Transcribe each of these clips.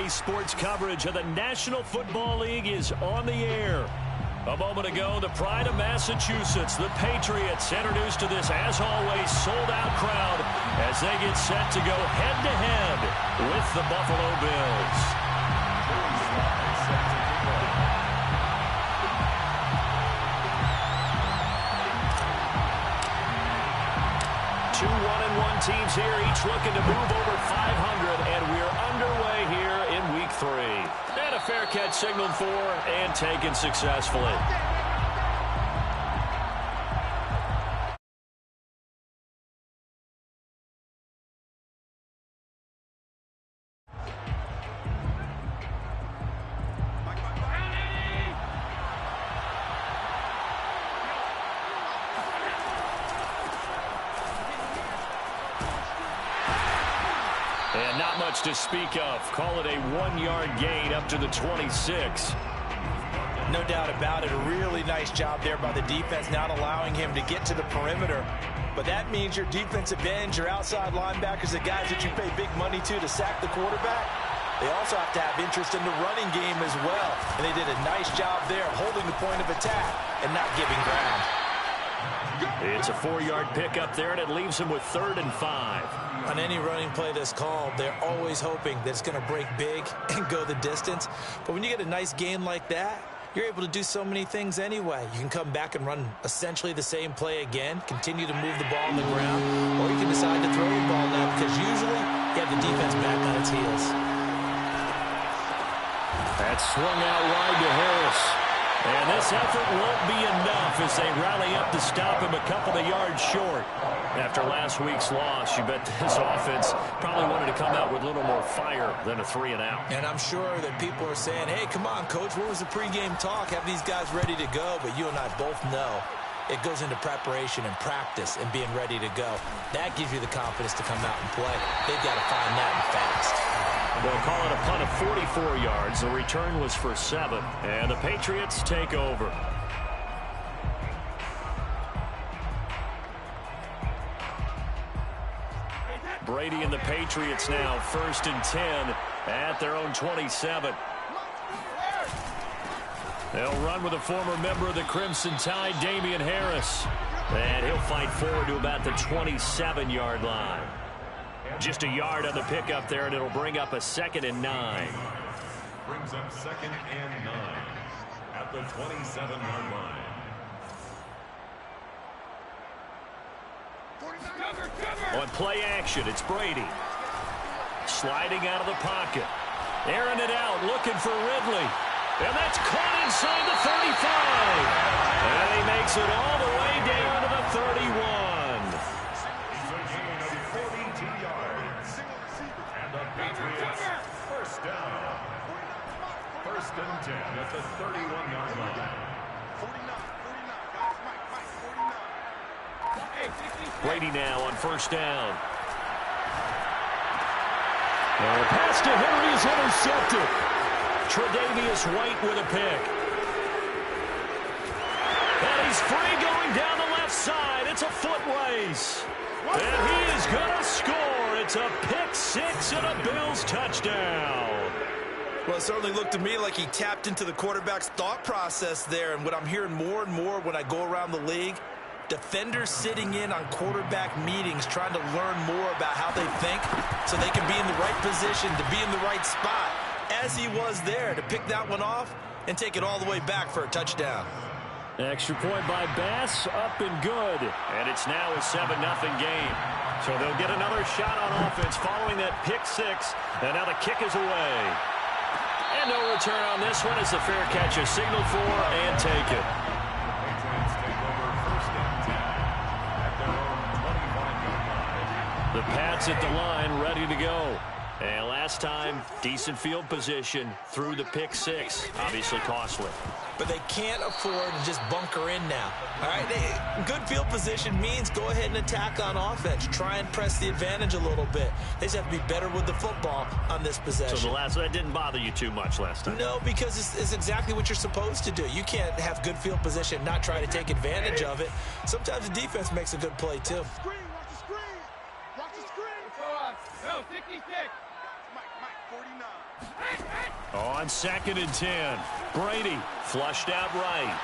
Today's sports coverage of the National Football League is on the air. A moment ago, the pride of Massachusetts, the Patriots, introduced to this, as always, sold-out crowd as they get set to go head-to-head with the Buffalo Bills. 2-1-1 teams here, each looking to move over 500, and we're underway here in Week 3. And a fair catch signaled for and taken successfully. And not much to speak of. Call it a 1-yard gain up to the 26. No doubt about it. A really nice job there by the defense, not allowing him to get to the perimeter. But that means your defensive ends, your outside linebackers, the guys that you pay big money to sack the quarterback, they also have to have interest in the running game as well. And they did a nice job there of holding the point of attack and not giving ground. It's a 4-yard pickup there, and it leaves him with 3rd and 5. On any running play that's called, they're always hoping that it's going to break big and go the distance. But when you get a nice gain like that, you're able to do so many things anyway. You can come back and run essentially the same play again, continue to move the ball on the ground, or you can decide to throw the ball now because usually you have the defense back on its heels. That's swung out wide to Harris. And this effort won't be enough as they rally up to stop him a couple of yards short. After last week's loss, you bet this offense probably wanted to come out with a little more fire than a 3-and-out. And I'm sure that people are saying, hey, come on, Coach, what was the pregame talk? Have these guys ready to go? But you and I both know it goes into preparation and practice and being ready to go. That gives you the confidence to come out and play. They've got to find that and fast. They'll call it a punt of 44 yards. The return was for 7, and the Patriots take over. Brady and the Patriots now 1st and 10 at their own 27. They'll run with a former member of the Crimson Tide, Damian Harris. And he'll fight forward to about the 27-yard line. Just a yard on the pickup there, and it'll bring up a 2nd and 9. Brings up 2nd and 9 at the 27-yard line. On play action, it's Brady. Sliding out of the pocket. Airing it out, looking for Ridley. And that's caught inside the 35. And he makes it all the way down to the 31. It's a gain of 42 yards. And the Patriots first down. 1st and 10 at the 31-yard line. Brady now on 1st down. And the pass to Henry is intercepted. Tre'Davious White with a pick. And he's free going down the left side. It's a foot race. And he is going to score. It's a pick 6 and a Bills touchdown. Well, it certainly looked to me like he tapped into the quarterback's thought process there. And what I'm hearing more and more when I go around the league, defenders sitting in on quarterback meetings trying to learn more about how they think so they can be in the right position to be in the right spot, as he was there to pick that one off and take it all the way back for a touchdown. Extra point by Bass, up and good. And it's now a 7-0 game. So they'll get another shot on offense following that pick 6. And now the kick is away. And no return on this one as the fair catch is signaled for and taken. Patriots take over 1st and 10 at their own 25-yard line. The Pats at the line, ready to go. And last time, decent field position through the pick 6. Obviously costly. But they can't afford to just bunker in now. All right, good field position means go ahead and attack on offense. Try and press the advantage a little bit. They just have to be better with the football on this possession. So that didn't bother you too much last time? No, because it's exactly what you're supposed to do. You can't have good field position and not try to take advantage of it. Sometimes the defense makes a good play, too. Watch the screen. Watch the screen. Watch the screen. No, 66. Mike, 49. On 2nd and 10, Brady flushed out right.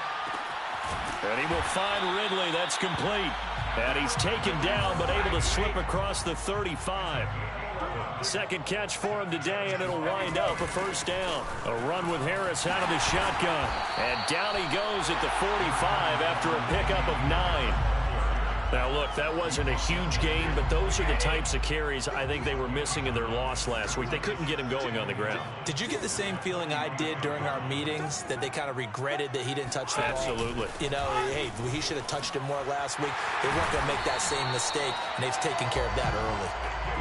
And he will find Ridley. That's complete. And he's taken down, but able to slip across the 35. Second catch for him today, and it'll wind up a first down. A run with Harris out of the shotgun. And down he goes at the 45 after a pickup of 9. Now, look, that wasn't a huge gain, but those are the types of carries I think they were missing in their loss last week. They couldn't get him going on the ground. Did you get the same feeling I did during our meetings, that they kind of regretted that he didn't touch the ball? Absolutely. You know, hey, he should have touched it more last week. They weren't going to make that same mistake, and they've taken care of that early.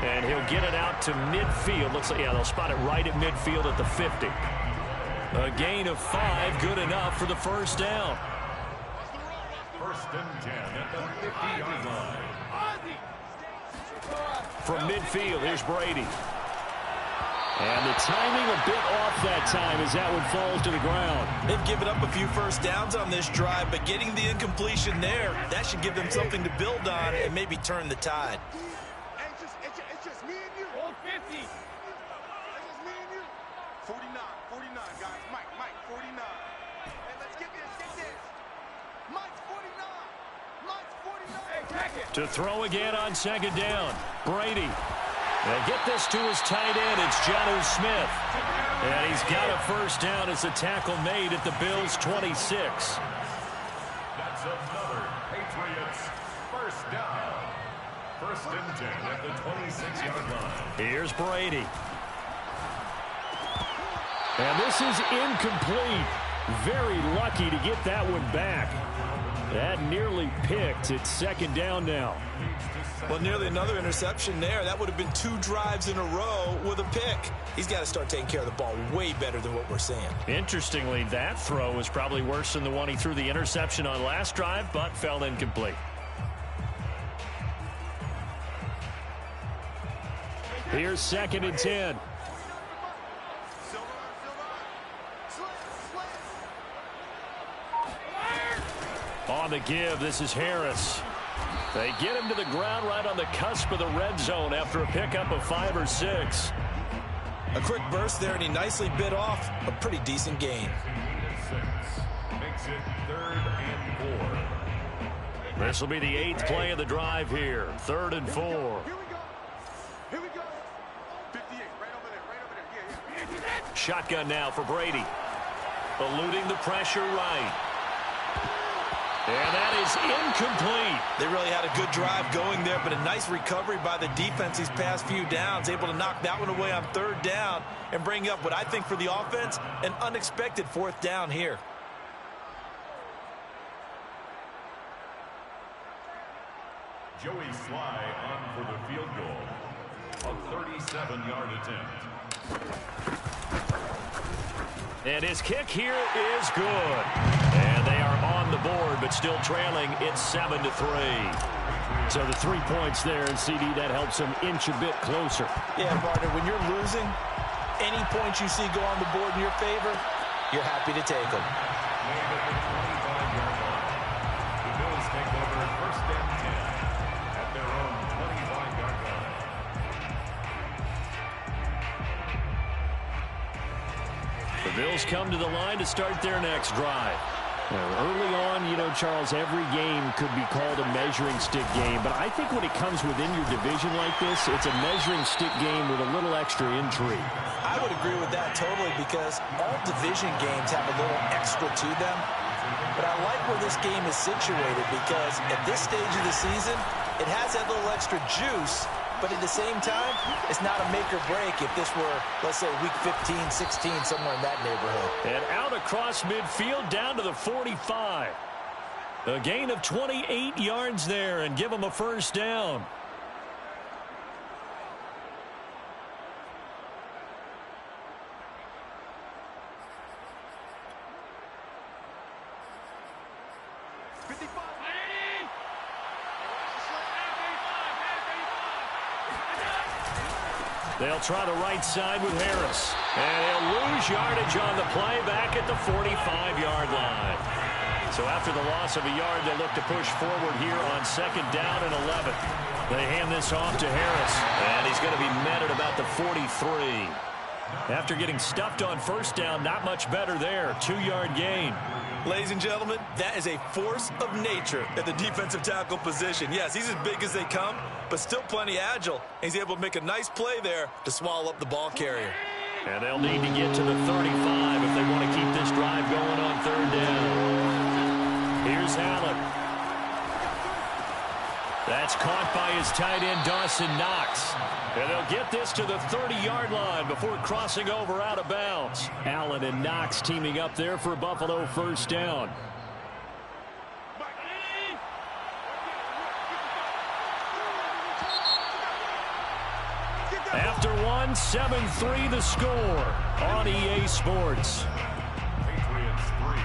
And he'll get it out to midfield. Looks like, yeah, they'll spot it right at midfield at the 50. A gain of 5, good enough for the first down. First and 10 at the 50-yard line. From midfield, here's Brady. And the timing a bit off that time as that one falls to the ground. They've given up a few first downs on this drive, but getting the incompletion there, that should give them something to build on and maybe turn the tide. It's just me and you. All 50. It's just me and you. 49, guys. Mike, 49. Hey, let's get this. Mike's 49. Hey, check it. To throw again on 2nd down. Brady. They'll get this to his tight end. It's Jonnu Smith. And he's got a first down as a tackle made at the Bills' 26. That's another Patriots first down. First and 10 at the 26-yard line. Here's Brady. And this is incomplete. Very lucky to get that one back. That nearly picked. It's 2nd down now. Well, nearly another interception there. That would have been 2 drives in a row with a pick. He's got to start taking care of the ball way better than what we're seeing. Interestingly, that throw was probably worse than the one he threw the interception on last drive, but fell incomplete. Here's 2nd and 10. On the give, this is Harris. They get him to the ground right on the cusp of the red zone after a pickup of 5 or 6. A quick burst there, and he nicely bit off a pretty decent gain. 6 makes it 3rd and 4. This will be the 8th play of the drive here. 3rd and 4. Here we go. 58, right over there. Yeah. Shotgun now for Brady. Eluding the pressure right. And that is incomplete. They really had a good drive going there, but a nice recovery by the defense these past few downs, able to knock that one away on 3rd down and bring up what I think for the offense, an unexpected 4th down here. Joey Sly on for the field goal. A 37-yard attempt. And his kick here is good. And they are on the board, but still trailing. It's 7-3. So the 3 points there, and CD, that helps them inch a bit closer. Yeah, partner, when you're losing, any points you see go on the board in your favor, you're happy to take them. The Bills take over 1st and 10 at their own 25-yard line. The Bills come to the line to start their next drive. Now, early on, you know, Charles, every game could be called a measuring stick game. But I think when it comes within your division like this, it's a measuring stick game with a little extra intrigue. I would agree with that totally, because all division games have a little extra to them. But I like where this game is situated, because at this stage of the season, it has that little extra juice. But at the same time, it's not a make or break if this were, let's say, week 15, 16, somewhere in that neighborhood. And out across midfield down to the 45. A gain of 28 yards there, and give them a first down. They'll try the right side with Harris. And he'll lose yardage on the play back at the 45-yard line. So after the loss of a yard, they look to push forward here on 2nd down and 11. They hand this off to Harris. And he's going to be met at about the 43. After getting stuffed on first down, not much better there. 2-yard gain. Ladies and gentlemen, that is a force of nature at the defensive tackle position. Yes, he's as big as they come, but still plenty agile. He's able to make a nice play there to swallow up the ball carrier. And they'll need to get to the 35 if they want to keep this drive going on third down. Here's Allen. That's caught by his tight end, Dawson Knox. And they'll get this to the 30-yard line before crossing over out of bounds. Allen and Knox teaming up there for Buffalo first down. After one, 7-3 the score on EA Sports. Patriots 3.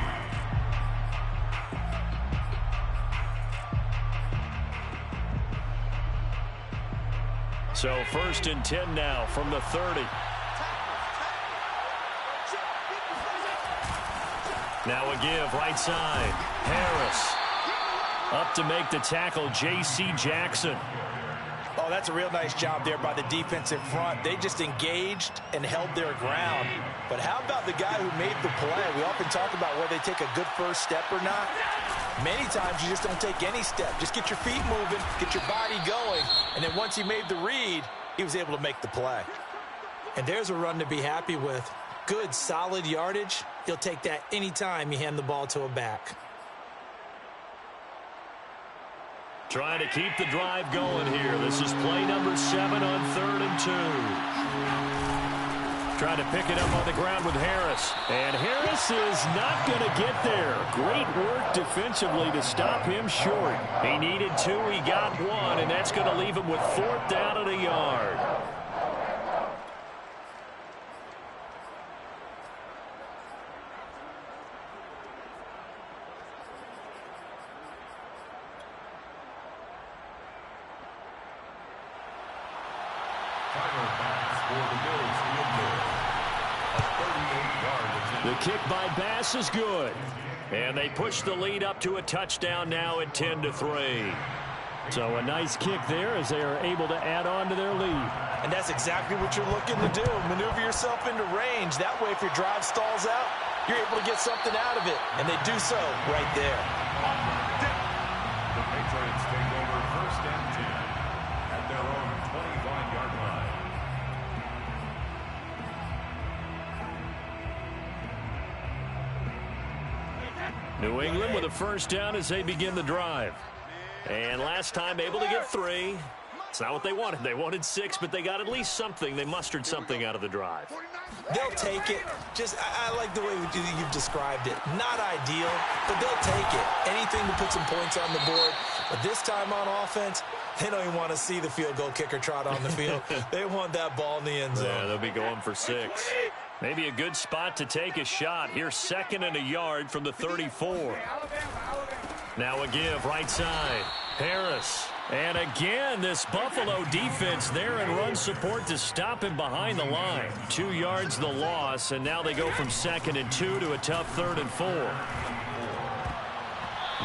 So 1st and 10 now from the 30. Now a give right side. Harris up to make the tackle, J.C. Jackson. Oh, that's a real nice job there by the defensive front. They just engaged and held their ground. But how about the guy who made the play? We often talk about whether they take a good first step or not. Many times you just don't take any step. Just get your feet moving, get your body going, and then once he made the read, he was able to make the play. And there's a run to be happy with. Good, solid yardage. He'll take that anytime you hand the ball to a back. Trying to keep the drive going here. This is play number 7 on 3rd and 2. Trying to pick it up on the ground with Harris. And Harris is not going to get there. Great work defensively to stop him short. He needed 2, he got 1, and that's going to leave him with 4th down and a yard. The kick by Bass is good. And they push the lead up to a touchdown now at 10-3. So a nice kick there as they are able to add on to their lead. And that's exactly what you're looking to do. Maneuver yourself into range. That way, if your drive stalls out, you're able to get something out of it. And they do so right there. The Patriots take over 1st and 10 at their own 25-yard line. New England with a first down as they begin the drive. And last time able to get 3. It's not what they wanted. They wanted 6, but they got at least something. They mustered something out of the drive. They'll take it. I like the way you've described it. Not ideal, but they'll take it. Anything to put some points on the board. But this time on offense, they don't even want to see the field goal kicker trot on the field. They want that ball in the end zone. Yeah, they'll be going for 6. Maybe a good spot to take a shot. Here's 2nd and a yard from the 34. Now a give right side. Harris. And again, this Buffalo defense there in run support to stop him behind the line. 2 yards the loss, and now they go from 2nd and 2 to a tough 3rd and 4.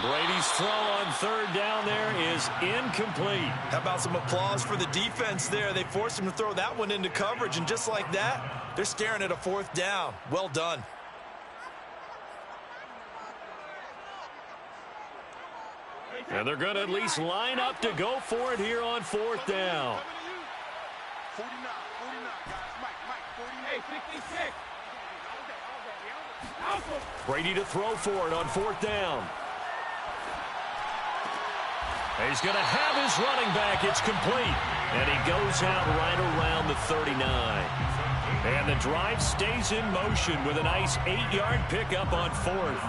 Brady's throw on 3rd down there is incomplete. How about some applause for the defense there? They forced him to throw that one into coverage, and just like that, they're staring at a 4th down. Well done. And they're going to at least line up to go for it here on 4th down. 49, guys. Mike, 46. Brady to throw for it on 4th down. He's going to have his running back. It's complete. And he goes out right around the 39. And the drive stays in motion with a nice 8-yard pickup on 4th.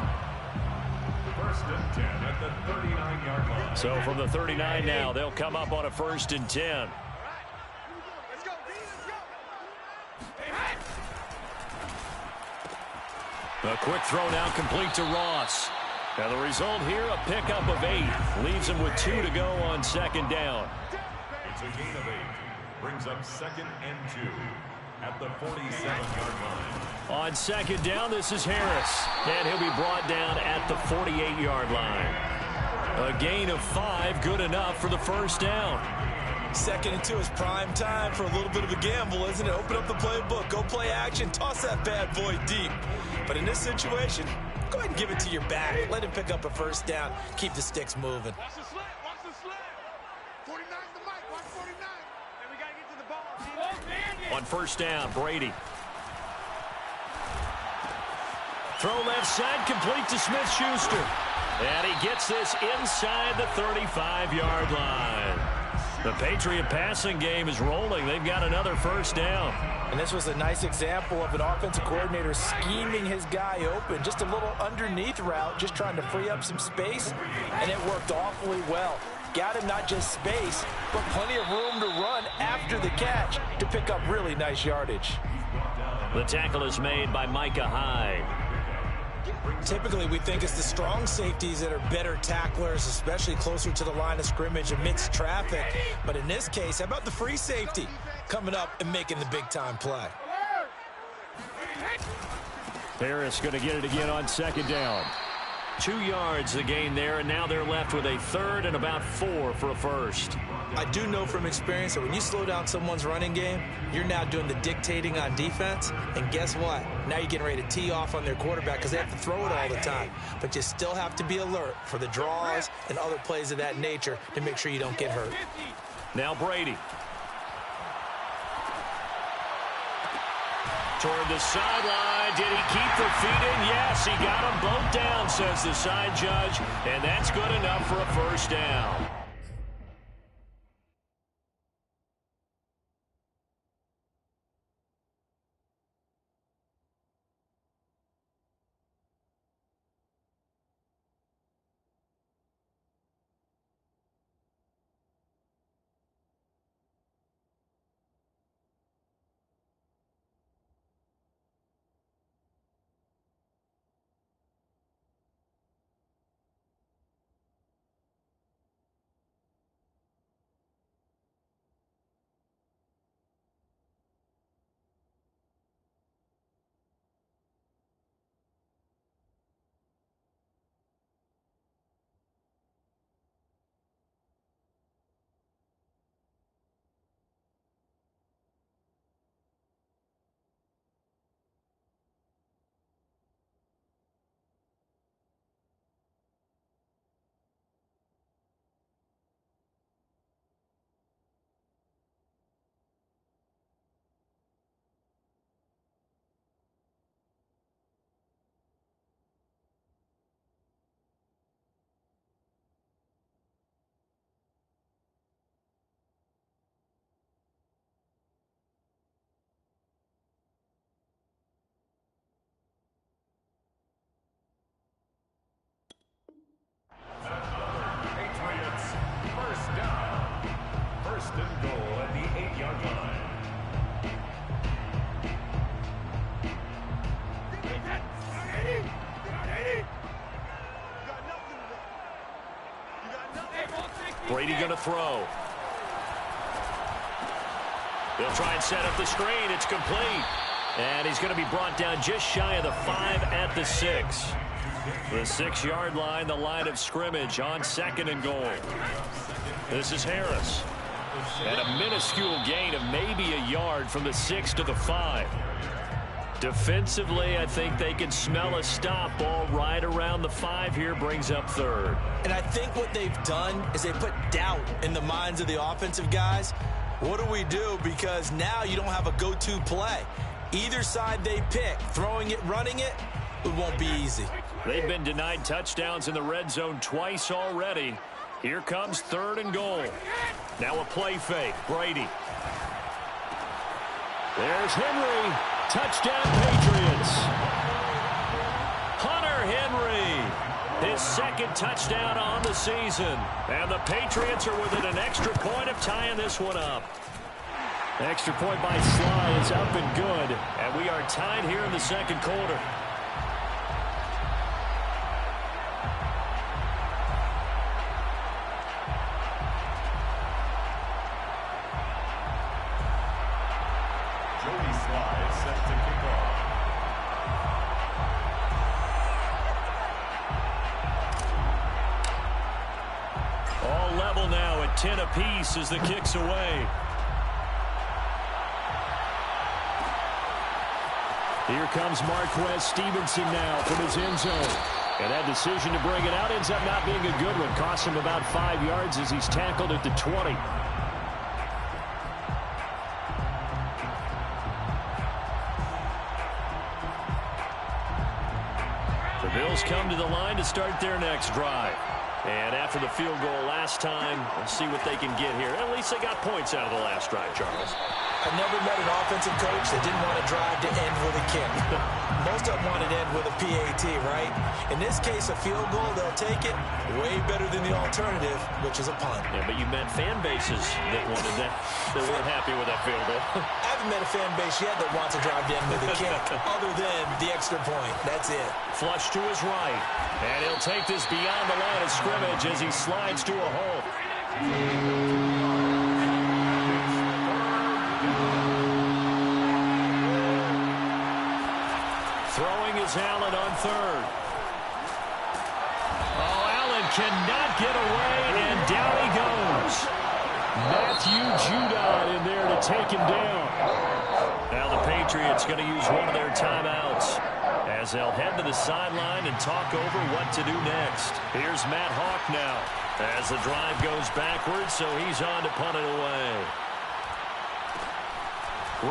1st and 10 at the 39-yard line. So from the 39 now, they'll come up on a 1st and 10. Let's go, B, let's go. A quick throw now complete to Ross. Now the result here, a pickup of 8. Leaves him with 2 to go on 2nd down. It's a gain of 8. Brings up 2nd and 2 at the 47-yard line. On 2nd down, this is Harris. And he'll be brought down at the 48-yard line. A gain of 5, good enough for the 1st down. 2nd and 2 is prime time for a little bit of a gamble, isn't it? Open up the playbook, go play action, toss that bad boy deep. But in this situation, go ahead and give it to your back. Let him pick up a first down. Keep the sticks moving. Watch the slant. Watch the slant. 49's the mic. Watch 49. And we got to get to the ball. On first down, Brady. Throw left side, complete to Smith-Schuster. And he gets this inside the 35-yard line. The Patriot passing game is rolling. They've got another first down. And this was a nice example of an offensive coordinator scheming his guy open. Just a little underneath route, just trying to free up some space, and it worked awfully well. Got him not just space, but plenty of room to run after the catch to pick up really nice yardage. The tackle is made by Micah Hyde. Typically, we think it's the strong safeties that are better tacklers, especially closer to the line of scrimmage amidst traffic. But in this case, how about the free safety coming up and making the big-time play? Harris going to get it again on second down. 2 yards the gain there, and now they're left with a third and about 4 for a first. I do know from experience that when you slow down someone's running game, you're now doing the dictating on defense. And guess what? Now you're getting ready to tee off on their quarterback because they have to throw it all the time. But you still have to be alert for the draws and other plays of that nature to make sure you don't get hurt. Now Brady. Toward the sideline. Did he keep the feet in? Yes, he got them both down, says the side judge. And that's good enough for a first down. Brady going to throw. They'll try and set up the screen. It's complete. And he's going to be brought down just shy of the 5 at the 6. The 6-yard line, the line of scrimmage on 2nd and goal. This is Harris. And a minuscule gain of maybe a yard from the 6 to the 5. Defensively, I think they can smell a stop ball right around the 5 here, brings up 3rd. And I think what they've done is they put doubt in the minds of the offensive guys. What do we do? Because now you don't have a go-to play. Either side they pick, throwing it, running it, it won't be easy. They've been denied touchdowns in the red zone twice already. Here comes 3rd and goal. Now a play fake. Brady. There's Henry. Touchdown, Patriots. Hunter Henry. His 2nd touchdown on the season. And the Patriots are within an extra point of tying this one up. Extra point by Sly is up and good. And we are tied here in the 2nd quarter. 10 apiece as the kick's away. Here comes Marquez Stevenson now from his end zone. And that decision to bring it out ends up not being a good one. Costs him about 5 yards as he's tackled at the 20. The Bills come to the line to start their next drive. And after the field goal last time, we'll see what they can get here. At least they got points out of the last drive, Charles. I never met an offensive coach that didn't want to drive to end with a kick. Most of them want to end with a PAT, right? In this case, a field goal, they'll take it way better than the alternative, which is a punt. Yeah, but you met fan bases that wanted that. They weren't happy with that field goal. I haven't met a fan base yet that wants to drive to end with a kick, other than the extra point. That's it. Flush to his right. And he'll take this beyond the line of scrimmage as he slides to a hole. Throwing is Allen on third. Oh, Allen cannot get away, and down he goes. Matthew Judon in there to take him down. Now the Patriots going to use one of their timeouts as they'll head to the sideline and talk over what to do next. Here's Matt Hawk now as the drive goes backwards, so he's on to punt it away.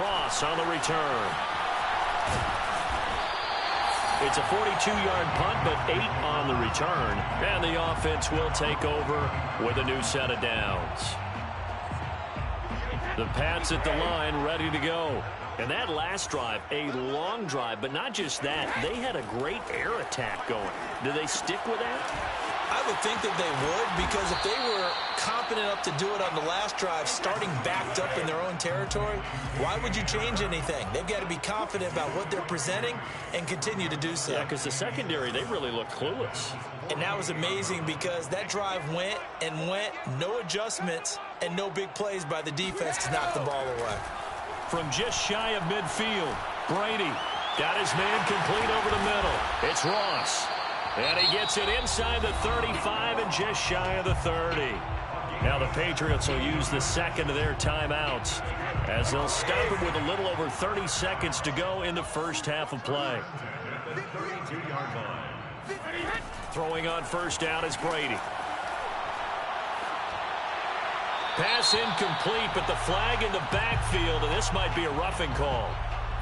Ross on the return. It's a 42-yard punt, but 8 on the return. And the offense will take over with a new set of downs. The Pats at the line ready to go. And that last drive, a long drive, but not just that. They had a great air attack going. Do they stick with that? I would think that they would, because if they were confident enough to do it on the last drive, starting backed up in their own territory, why would you change anything? They've got to be confident about what they're presenting and continue to do so. Yeah, because the secondary, they really look clueless. And that was amazing because that drive went and went, no adjustments, and no big plays by the defense to knock the ball away. From just shy of midfield, Brady got his man complete over the middle. It's Ross. And he gets it inside the 35 and just shy of the 30. Now the Patriots will use the second of their timeouts as they'll stop it with a little over 30 seconds to go in the first half of play. Throwing on first down is Brady. Pass incomplete, but the flag in the backfield, and this might be a roughing call.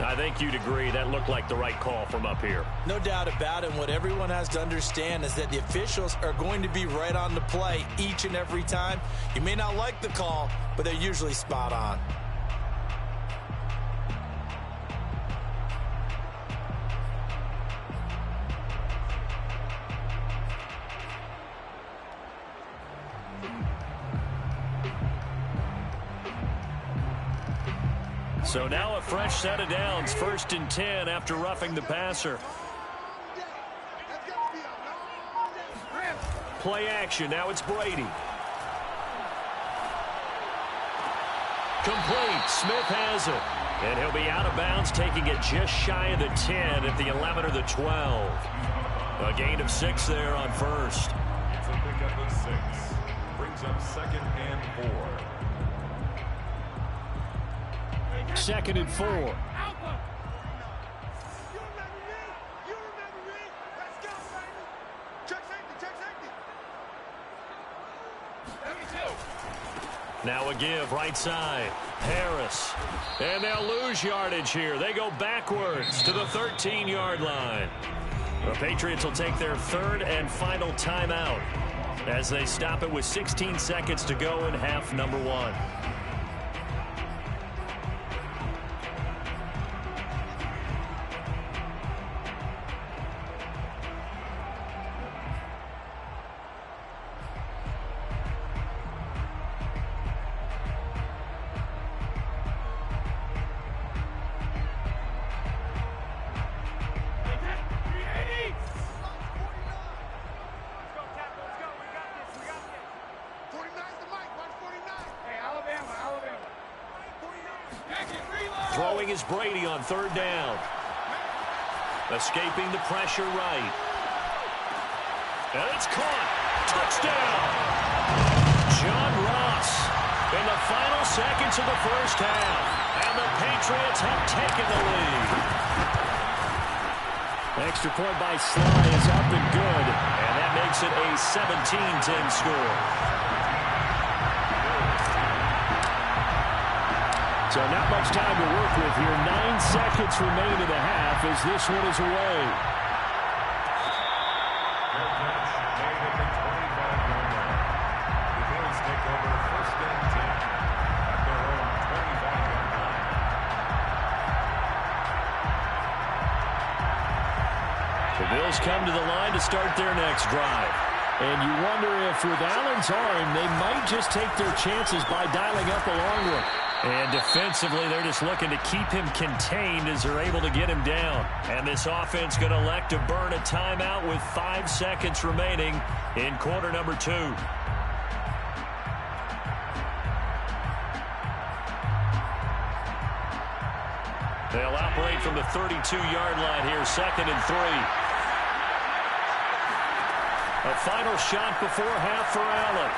I think you'd agree that looked like the right call from up here. No doubt about it. What everyone has to understand is that the officials are going to be right on the play each and every time. You may not like the call, but they're usually spot on. So now a fresh set of downs, 1st and 10 after roughing the passer. Play action, now it's Brady. Complete, Smith has it. And he'll be out of bounds, taking it just shy of the 10 at the 11 or the 12. A gain of 6 there on first. It's a pickup of 6. Brings up 2nd and 4. 2nd and 4. You remember me? You remember me? Let's go, baby. Check safety. Now a give, right side. Harris. And they'll lose yardage here. They go backwards to the 13-yard line. The Patriots will take their 3rd and final timeout as they stop it with 16 seconds to go in half number 1. Throwing is Brady on 3rd down. Escaping the pressure right. And it's caught. Touchdown. John Ross in the final seconds of the first half. And the Patriots have taken the lead. Extra point by Sly is up and good. And that makes it a 17-10 score. So not much time to work with here. 9 seconds remain in the half as this one is away. The Bills come to the line to start their next drive. And you wonder if with Allen's arm, they might just take their chances by dialing up a long one. And defensively, they're just looking to keep him contained as they're able to get him down. And this offense going to elect to burn a timeout with 5 seconds remaining in quarter number 2. They'll operate from the 32-yard line here, 2nd and 3. A final shot before half for Allen.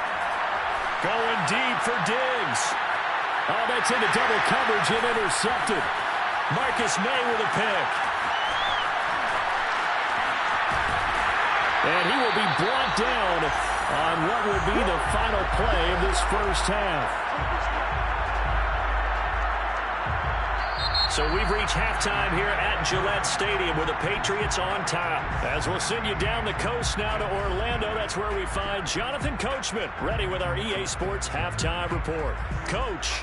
Going deep for Diggs. Oh, that's into double coverage and intercepted. Marcus May with a pick. And he will be brought down on what will be the final play of this first half. So we've reached halftime here at Gillette Stadium with the Patriots on top. As we'll send you down the coast now to Orlando, that's where we find Jonathan Coachman ready with our EA Sports Halftime Report. Coach.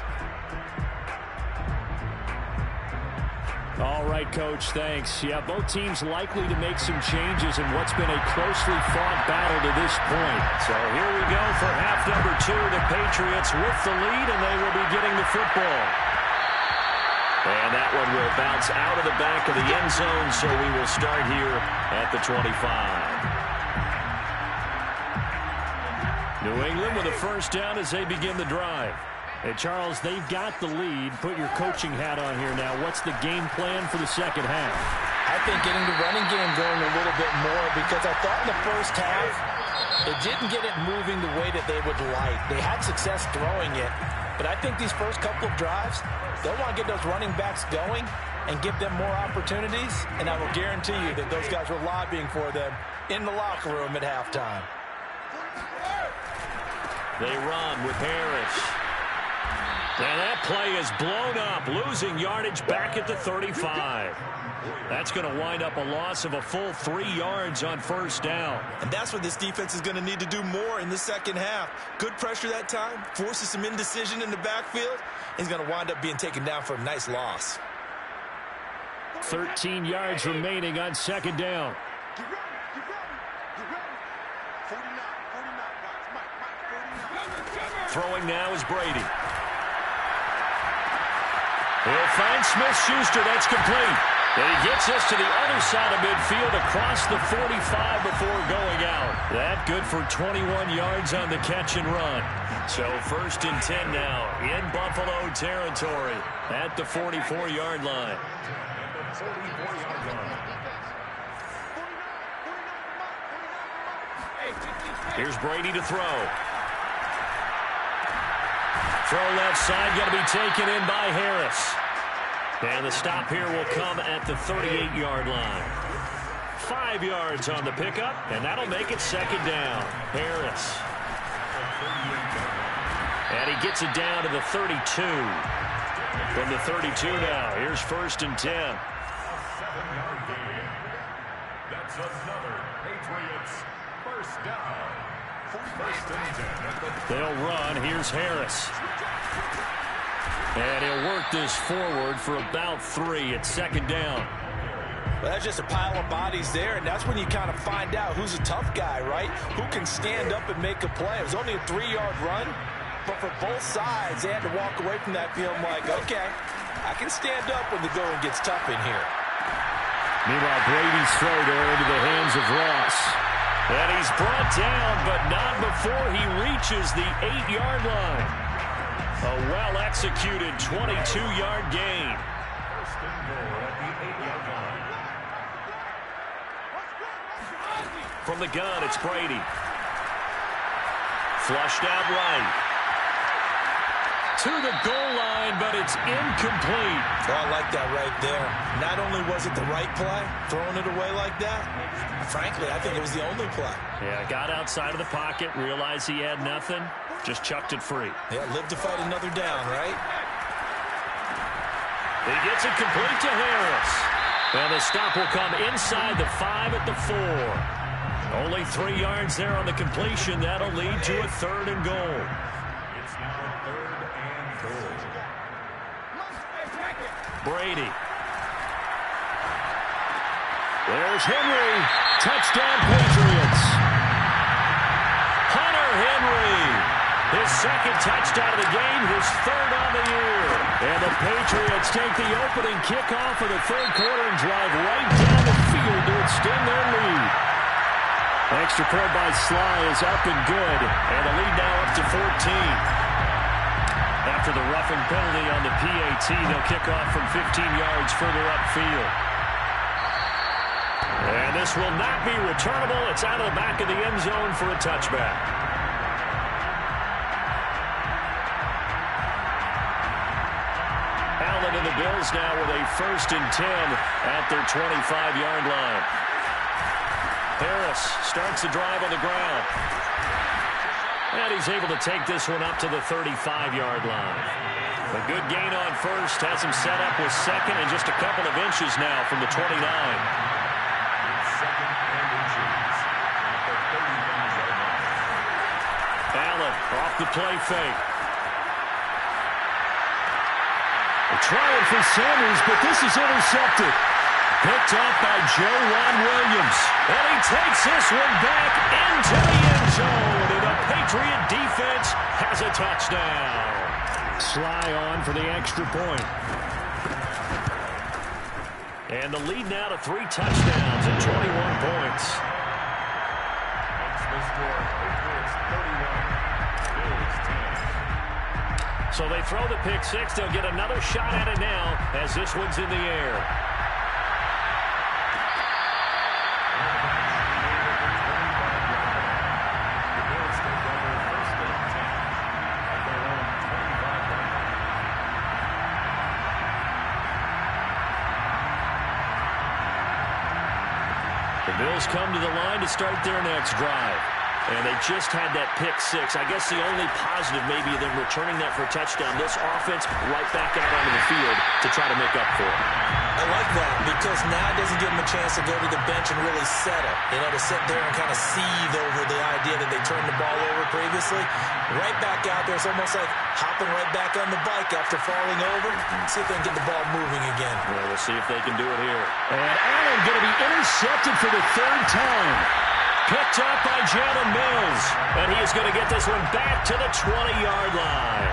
All right, Coach, thanks. Yeah, both teams likely to make some changes in what's been a closely fought battle to this point. So here we go for half number 2. The Patriots with the lead, and they will be getting the football. And that one will bounce out of the back of the end zone, so we will start here at the 25. New England with a first down as they begin the drive. Hey, Charles, they've got the lead. Put your coaching hat on here now. What's the game plan for the second half? I think getting the running game going a little bit more, because I thought in the first half it didn't get it moving the way that they would like. They had success throwing it, but I think these first couple of drives, they'll want to get those running backs going and give them more opportunities, and I will guarantee you that those guys were lobbying for them in the locker room at halftime. They run with Harris. And that play is blown up, losing yardage back at the 35. That's going to wind up a loss of a full 3 yards on first down. And that's what this defense is going to need to do more in the second half. Good pressure that time, forces some indecision in the backfield. He's going to wind up being taken down for a nice loss. 13 yards remaining on second down. Get ready, get ready, get ready. 49, guys. Mike, 49. Throwing now is Brady. He'll find Smith-Schuster. That's complete. And he gets us to the other side of midfield across the 45 before going out. That good for 21 yards on the catch and run. So 1st and 10 now in Buffalo territory at the 44-yard line. Here's Brady to throw. Throw left side, going to be taken in by Harris. And the stop here will come at the 38-yard line. 5 yards on the pickup, and that'll make it second down. Harris. And he gets it down to the 32. From the 32 now, here's 1st and 10. Seven-yard gain. That's another Patriots first down. 1st and 10. They'll run. Here's Harris. And he'll work this forward for about 3 at second down. Well, that's just a pile of bodies there, and that's when you kind of find out who's a tough guy, right? Who can stand up and make a play. It was only a 3-yard run, but for both sides, they had to walk away from that feeling like, okay, I can stand up when the going gets tough in here. Meanwhile, Brady's throw there into the hands of Ross. And he's brought down, but not before he reaches the 8-yard line. A well-executed 22-yard gain. 1st and goal at the 8-yard line. From the gun, it's Brady. Flushed out right. to the goal line, but it's incomplete. Oh, I like that right there. Not only was it the right play, throwing it away like that, frankly, I think it was the only play. Yeah, got outside of the pocket, realized he had nothing, just chucked it free. Yeah, live to fight another down, right? He gets it complete to Harris. And the stop will come inside the 5 at the 4. Only 3 yards there on the completion. That'll lead to a 3rd and goal. It's now 3rd and goal. Brady. There's Henry. Touchdown, Patriots. Hunter Henry. His 2nd touchdown of the game, his 3rd on the year. And the Patriots take the opening kickoff of the 3rd quarter and drive right down the field to extend their lead. Extra point by Sly is up and good, and the lead now up to 14. After the roughing penalty on the PAT, they'll kick off from 15 yards further upfield. And this will not be returnable. It's out of the back of the end zone for a touchback. Allen and the Bills now with a 1st and 10 at their 25-yard line. Harris starts the drive on the ground. And he's able to take this one up to the 35-yard line. A good gain on 1st, has him set up with 2nd and just a couple of inches now from the 29. It's 2nd and inches at the 31-yard line. Allen off the play fake. Trying for Sanders, but this is intercepted. Picked up by Joe Williams. And he takes this one back into the end zone. And the Patriot defense has a touchdown. Sly on for the extra point. And the lead now to 3 touchdowns and 21 points. Makes the score Patriots 31, Bills 10. So they throw the pick 6. They'll get another shot at it now as this one's in the air. The Bills take over 1st and 10 at their own 25-yard line. The Bills come to the line to start their next drive. And they just had that pick 6. I guess the only positive maybe them returning that for a touchdown. This offense right back out onto the field to try to make up for it. I like that because now it doesn't give them a chance to go to the bench and really settle. To sit there and kind of seethe over the idea that they turned the ball over previously. Right back out there. It's almost like hopping right back on the bike after falling over. See if they can get the ball moving again. Well, we'll see if they can do it here. And Allen going to be intercepted for the 3rd time. Picked up by Jalen Mills. And he is going to get this one back to the 20-yard line.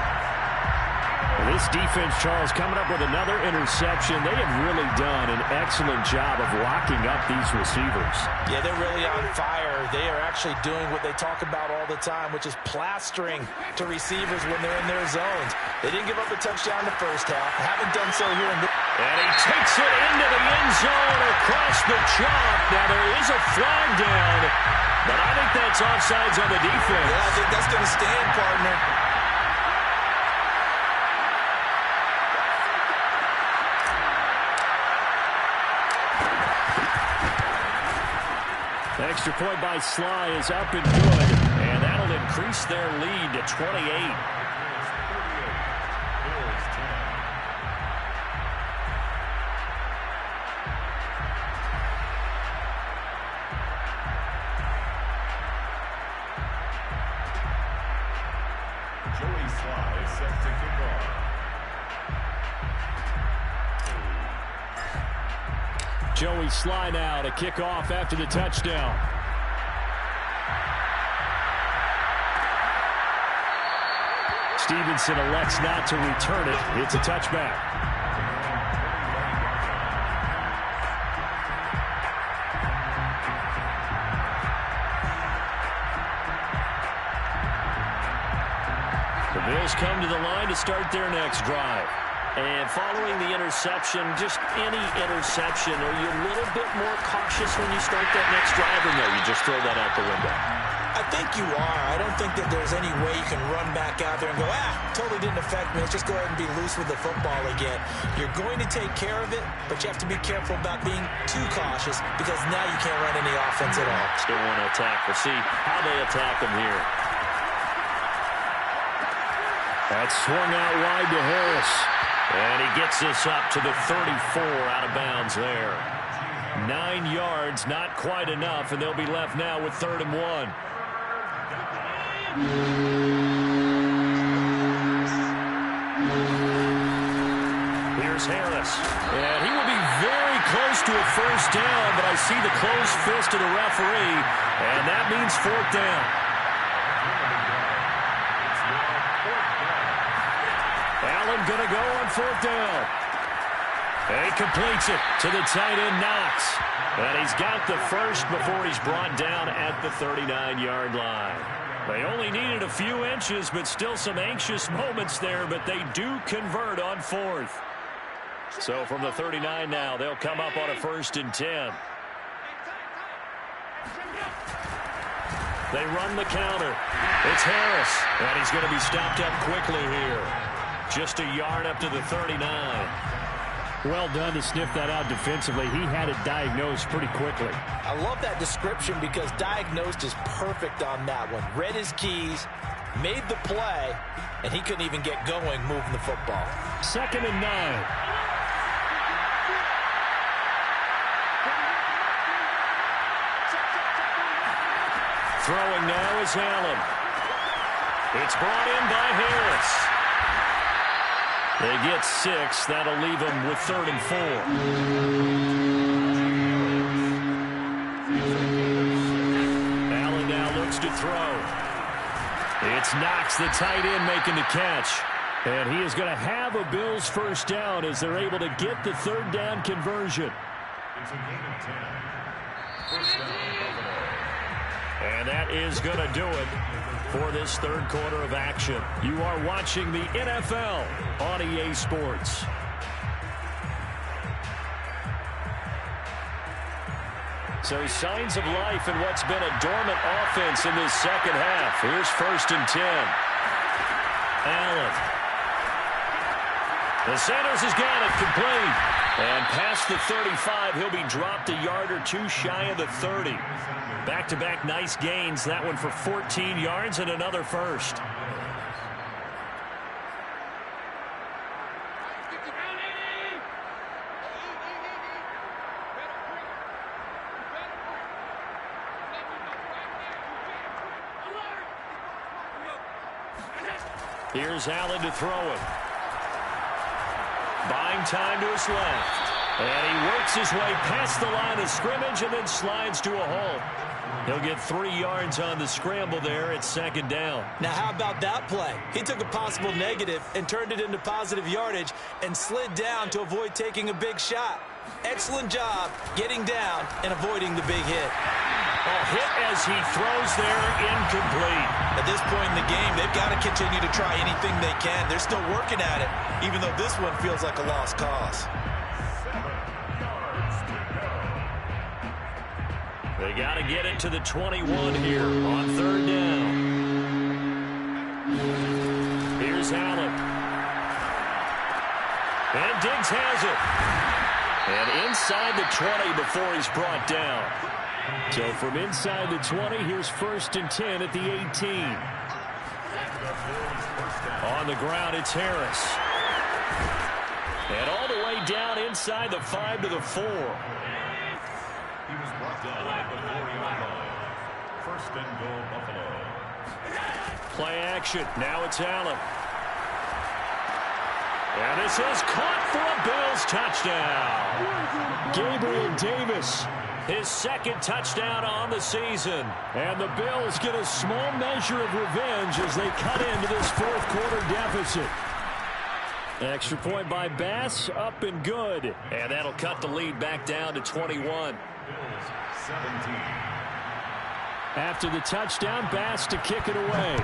This defense, Charles, coming up with another interception. They have really done an excellent job of locking up these receivers. Yeah, they're really on fire. They are actually doing what they talk about all the time, which is plastering to receivers when they're in their zones. They didn't give up a touchdown the first half. Haven't done so here in the... And he takes it into the end zone across the chalk. Now there is a flag down, but I think that's offsides on the defense. Yeah, I think that's going to stand, partner. Extra point by Sly is up and good, and that'll increase their lead to 28. Bills 10. Joey Sly set to kick off. Joey Sly now to kick off after the touchdown. Stevenson elects not to return it. It's a touchback. The Bills come to the line to start their next drive. And following the interception, just any interception, are you a little bit more cautious when you start that next drive, or no, you just throw that out the window? I think you are. I don't think that there's any way you can run back out there and go, totally didn't affect me. Let's just go ahead and be loose with the football again. You're going to take care of it, but you have to be careful about being too cautious because now you can't run any offense at all. Still want to attack. We'll see how they attack them here. That's swung out wide to Harris. And he gets this up to the 34 out of bounds there. 9 yards, not quite enough, and they'll be left now with 3rd and 1. Here's Harris. And he will be very close to a first down, but I see the closed fist of the referee, and that means 4th down. Allen going to go on 4th down. And he completes it to the tight end, Knox. And he's got the first before he's brought down at the 39-yard line. They only needed a few inches, but still some anxious moments there, but they do convert on 4th. So from the 39 now, they'll come up on a 1st and 10. They run the counter. It's Harris, and he's going to be stopped up quickly here. Just a yard up to the 39. Well done to sniff that out defensively. He had it diagnosed pretty quickly. I love that description because diagnosed is perfect on that one. Read his keys, made the play, and he couldn't even get going moving the football. 2nd and 9. Throwing now is Allen. It's brought in by Harris. They get 6. That'll leave them with 3rd and 4. Allen now looks to throw. It's Knox, the tight end, making the catch. And he is going to have a Bills first down as they're able to get the 3rd down conversion. It's a gain of 10. First down, Buffalo. And that is going to do it for this 3rd quarter of action. You are watching the NFL on EA Sports. So signs of life in what's been a dormant offense in this second half. Here's 1st and 10. Allen. The Sanders has got it complete. And past the 35, he'll be dropped a yard or 2 shy of the 30. Back-to-back nice gains. That one for 14 yards and another first. Here's Allen to throw it. Buying time to his left. And he works his way past the line of scrimmage and then slides to a halt. He'll get 3 yards on the scramble there at 2nd down. Now, how about that play? He took a possible negative and turned it into positive yardage and slid down to avoid taking a big shot. Excellent job getting down and avoiding the big hit. A hit as he throws there, incomplete. At this point in the game, they've got to continue to try anything they can. They're still working at it, even though this one feels like a lost cause. They got to get it to the 21 here on 3rd down. Here's Allen. And Diggs has it. And inside the 20 before he's brought down. So from inside the 20, here's 1st and 10 at the 18. On the ground, it's Harris. And all the way down inside the 5 to the 4. He was brought down at the 4-yard line. 1st and goal, Buffalo. Play action. Now it's Allen. And this is caught for a Bills touchdown. Gabriel Davis, his 2nd touchdown on the season. And the Bills get a small measure of revenge as they cut into this 4th quarter deficit. Extra point by Bass, up and good. And that'll cut the lead back down to 21. 17. After the touchdown, Bass to kick it away.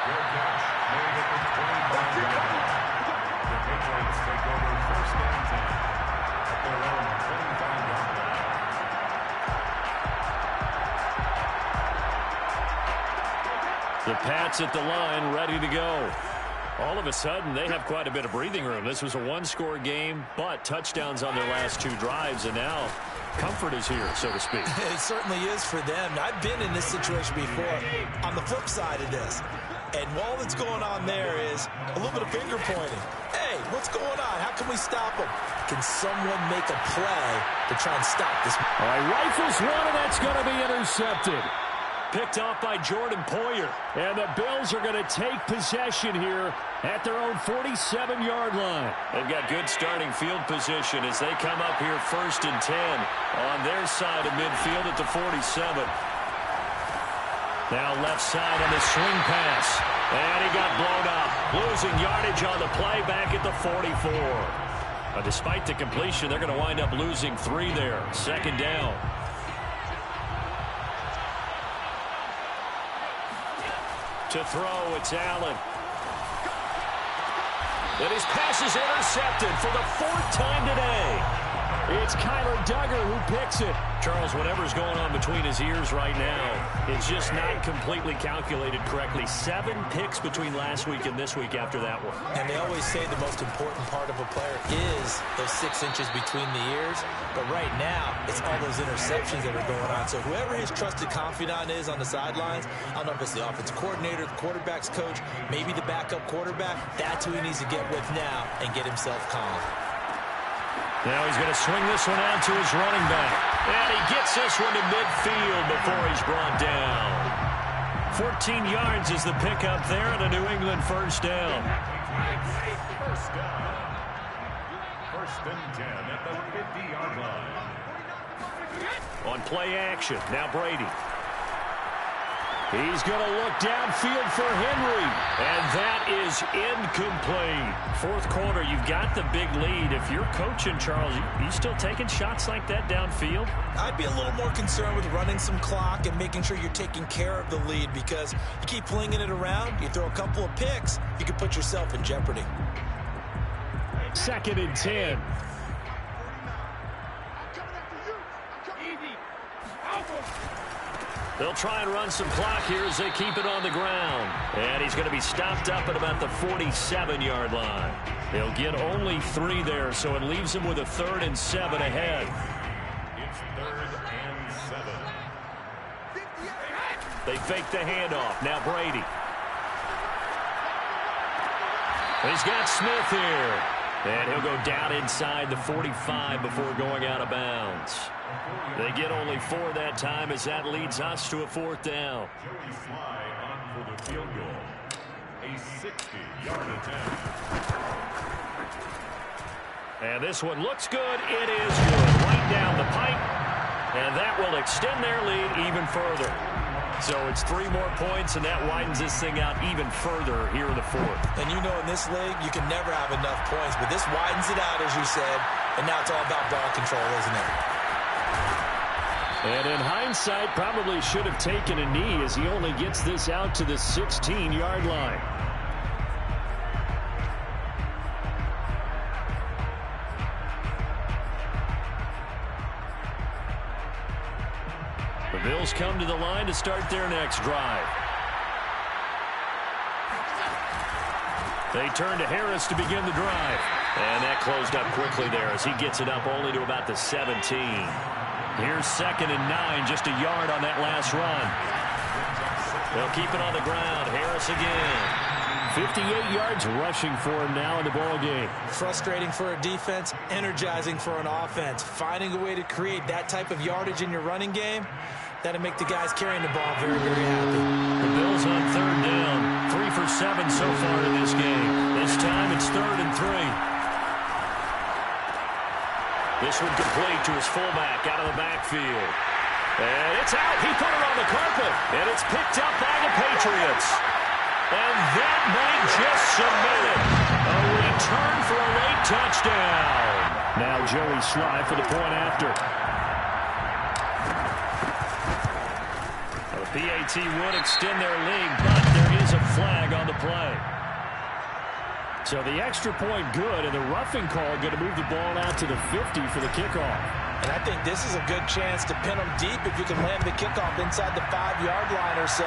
Good catch. Made at the 25-yard line. The Patriots take over 1st and 10 at their own 25-yard line. The Pats at the line, ready to go. All of a sudden, they have quite a bit of breathing room. This was a one-score game, but touchdowns on their last 2 drives, and now comfort is here, so to speak. It certainly is for them. I've been in this situation before on the flip side of this. And all that's going on there is a little bit of finger pointing. Hey, what's going on? How can we stop them? Can someone make a play to try and stop this? All right, rifles one, and that's going to be intercepted. Picked off by Jordan Poyer. And the Bills are going to take possession here at their own 47-yard line. They've got good starting field position as they come up here 1st and 10 on their side of midfield at the 47. Now left side on the swing pass. And he got blown up. Losing yardage on the play back at the 44. Despite the completion, they're going to wind up losing 3 there. 2nd down. To throw, it's Allen. And his pass is intercepted for the 4th time today. It's Kyler Duggar who picks it. Charles, whatever's going on between his ears right now, it's just not completely calculated correctly. 7 picks between last week and this week after that one. And they always say the most important part of a player is those 6 inches between the ears. But right now, it's all those interceptions that are going on. So whoever his trusted confidant is on the sidelines, I don't know if it's the offensive coordinator, the quarterback's coach, maybe the backup quarterback, that's who he needs to get with now and get himself calm. Now he's going to swing this one out to his running back. And he gets this one to midfield before he's brought down. 14 yards is the pickup there and a New England 1st down. 1st down. 1st and 10 at the 50-yard line. On play action, now Brady. He's going to look downfield for Henry. And that is incomplete. 4th quarter, you've got the big lead. If you're coaching, Charles, you still taking shots like that downfield? I'd be a little more concerned with running some clock and making sure you're taking care of the lead, because you keep flinging it around, you throw a couple of picks, you could put yourself in jeopardy. 2nd and 10. They'll try and run some clock here as they keep it on the ground. And he's going to be stopped up at about the 47-yard line. They'll get only 3 there, so it leaves them with a 3rd and 7 ahead. It's 3rd and 7. They fake the handoff. Now Brady. He's got Smith here. And he'll go down inside the 45 before going out of bounds. They get only 4 that time as that leads us to a 4th down. Joey Sly on for the field goal. A 60-yard attempt. And this one looks good. It is good. Right down the pipe. And that will extend their lead even further. So it's 3 more points, and that widens this thing out even further here in the 4th. And you know, in this league, you can never have enough points, but this widens it out, as you said, and now it's all about ball control, isn't it? And in hindsight, probably should have taken a knee as he only gets this out to the 16-yard line. The Bills come to the line to start their next drive. They turn to Harris to begin the drive. And that closed up quickly there as he gets it up only to about the 17. Here's 2nd and 9, just a yard on that last run. They'll keep it on the ground. Harris again. 58 yards rushing for him now in the ball game. Frustrating for a defense, energizing for an offense. Finding a way to create that type of yardage in your running game, that'll make the guys carrying the ball very, very happy. The Bills on 3rd down. 3 for 7 so far in this game. This time it's 3rd and 3. This one complete to his fullback out of the backfield. And it's out. He put it on the carpet. And it's picked up by the Patriots. And that might just cement it. A return for a late touchdown. Now Joey Sly for the point after. The PAT would extend their lead, but there is a flag on the play. So the extra point good, and the roughing call going to move the ball out to the 50 for the kickoff. And I think this is a good chance to pin them deep if you can land the kickoff inside the 5-yard line or so.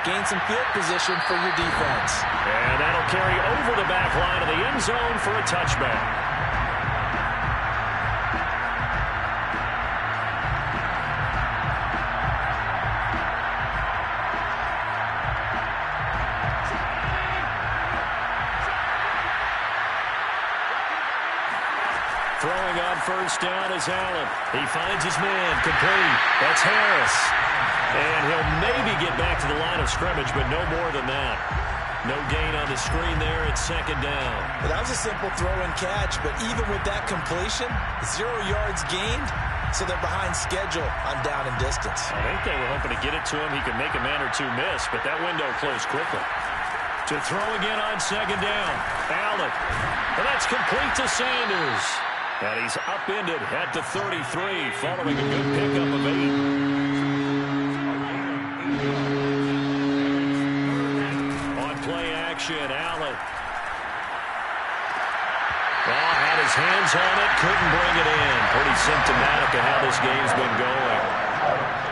Gain some field position for your defense. And that'll carry over the back line of the end zone for a touchback. Throwing on first down is Allen. He finds his man, complete. That's Harris. And he'll maybe get back to the line of scrimmage, but no more than that. No gain on the screen there. It's second down. Well, that was a simple throw and catch, but even with that completion, 0 yards gained, so they're behind schedule on down and distance. I think they were hoping to get it to him. He could make a man or two miss, but that window closed quickly. To throw again on second down. Allen. And that's complete to Sanders. And he's upended at the 33 following a good pickup of 8. On play action, Allen. Well, had his hands on it, couldn't bring it in. Pretty symptomatic of how this game's been going.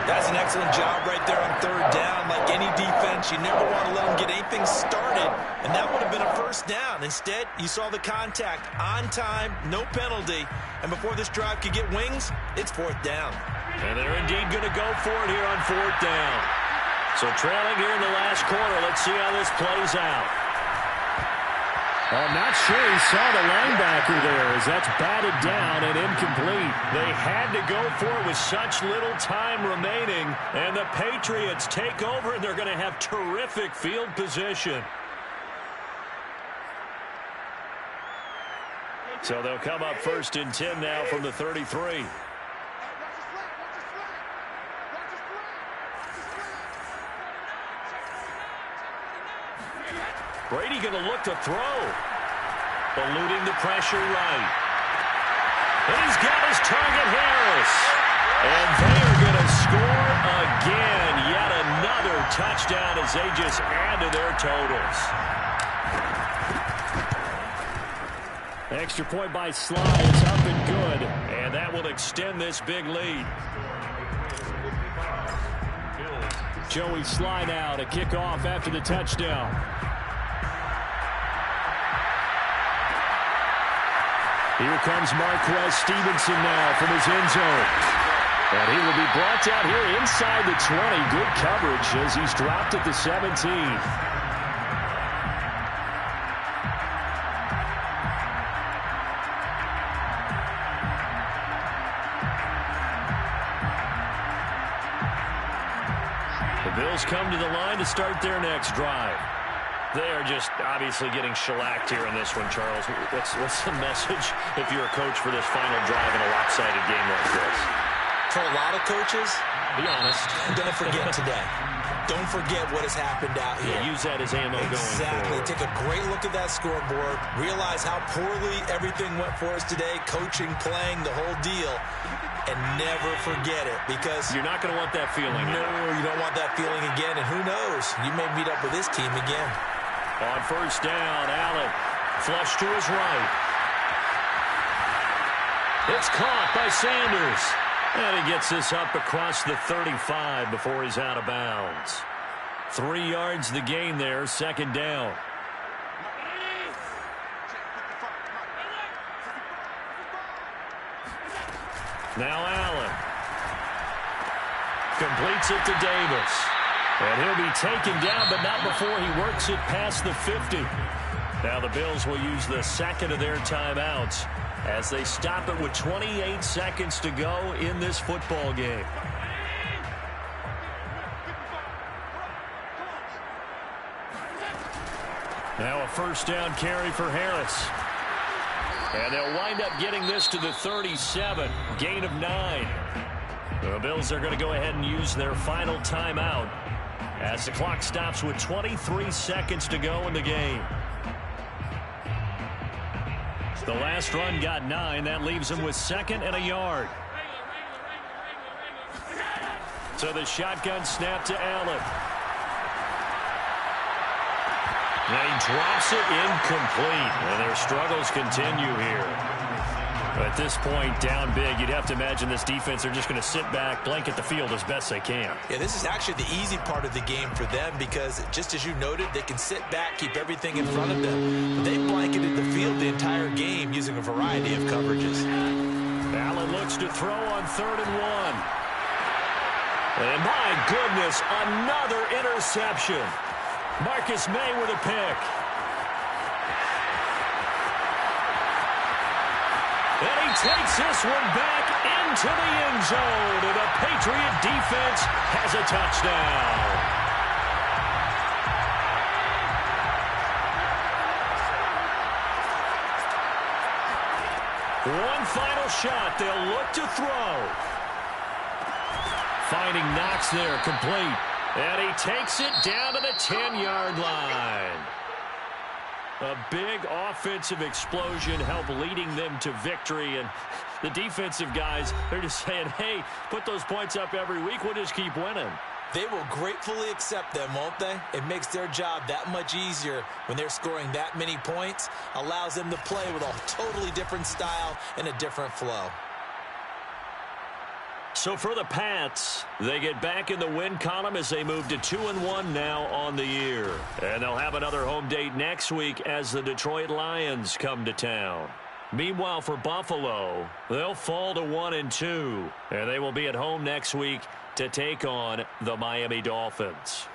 That's an excellent job right there on third down. Like any defense, you never want to let them get anything started, and that would have been a first down. Instead, you saw the contact on time, no penalty, and before this drive could get wings, it's fourth down. And they're indeed going to go for it here on fourth down. So trailing here in the last quarter, let's see how this plays out. I'm not sure he saw the linebacker there as that's batted down and incomplete. They had to go for it with such little time remaining, and the Patriots take over, and they're going to have terrific field position. So they'll come up first and 10 now from the 33. Brady going to look to throw. Eluding the pressure right. And he's got his target, Harris. And they are going to score again. Yet another touchdown as they just add to their totals. Extra point by Sly. It's up and good. And that will extend this big lead. Joey Sly now to kick off after the touchdown. Here comes Marquez Stevenson now from his end zone. And he will be brought down here inside the 20. Good coverage as he's dropped at the 17. The Bills come to the line to start their next drive. They are just obviously getting shellacked here in this one, Charles. What's the message if you're a coach for this final drive in a lopsided game like this? For a lot of coaches, be honest. Don't forget today. Don't forget what has happened out here. Yeah, use that as ammo going forward. Exactly. Take a great look at that scoreboard. Realize how poorly everything went for us today. Coaching, playing, the whole deal. And never forget it, because you're not going to want that feeling. No, you don't want that feeling again. And who knows? You may meet up with this team again. On first down, Allen flush to his right. It's caught by Sanders. And he gets this up across the 35 before he's out of bounds. 3 yards the gain there, second down. Now Allen completes it to Davis. And he'll be taken down, but not before he works it past the 50. Now the Bills will use the second of their timeouts as they stop it with 28 seconds to go in this football game. Now a first down carry for Harris. And they'll wind up getting this to the 37. Gain of 9. The Bills are going to go ahead and use their final timeout as the clock stops with 23 seconds to go in the game. The last run got 9. That leaves them with second and a yard. So the shotgun snap to Allen. And he drops it incomplete. And their struggles continue here. At this point, down big, you'd have to imagine this defense are just going to sit back, blanket the field as best they can. Yeah, this is actually the easy part of the game for them because, just as you noted, they can sit back, keep everything in front of them. But they blanketed the field the entire game using a variety of coverages. Allen looks to throw on 3rd and 1. And my goodness, another interception. Marcus May with a pick. And he takes this one back into the end zone. And the Patriot defense has a touchdown. One final shot. They'll look to throw. Finding Knox there, complete. And he takes it down to the 10-yard line. A big offensive explosion helped leading them to victory. And the defensive guys, they're just saying, hey, put those points up every week. We'll just keep winning. They will gratefully accept them, won't they? It makes their job that much easier when they're scoring that many points. Allows them to play with a totally different style and a different flow. So for the Pats, they get back in the win column as they move to 2-1 now on the year. And they'll have another home date next week as the Detroit Lions come to town. Meanwhile, for Buffalo, they'll fall to 1-2. And they will be at home next week to take on the Miami Dolphins.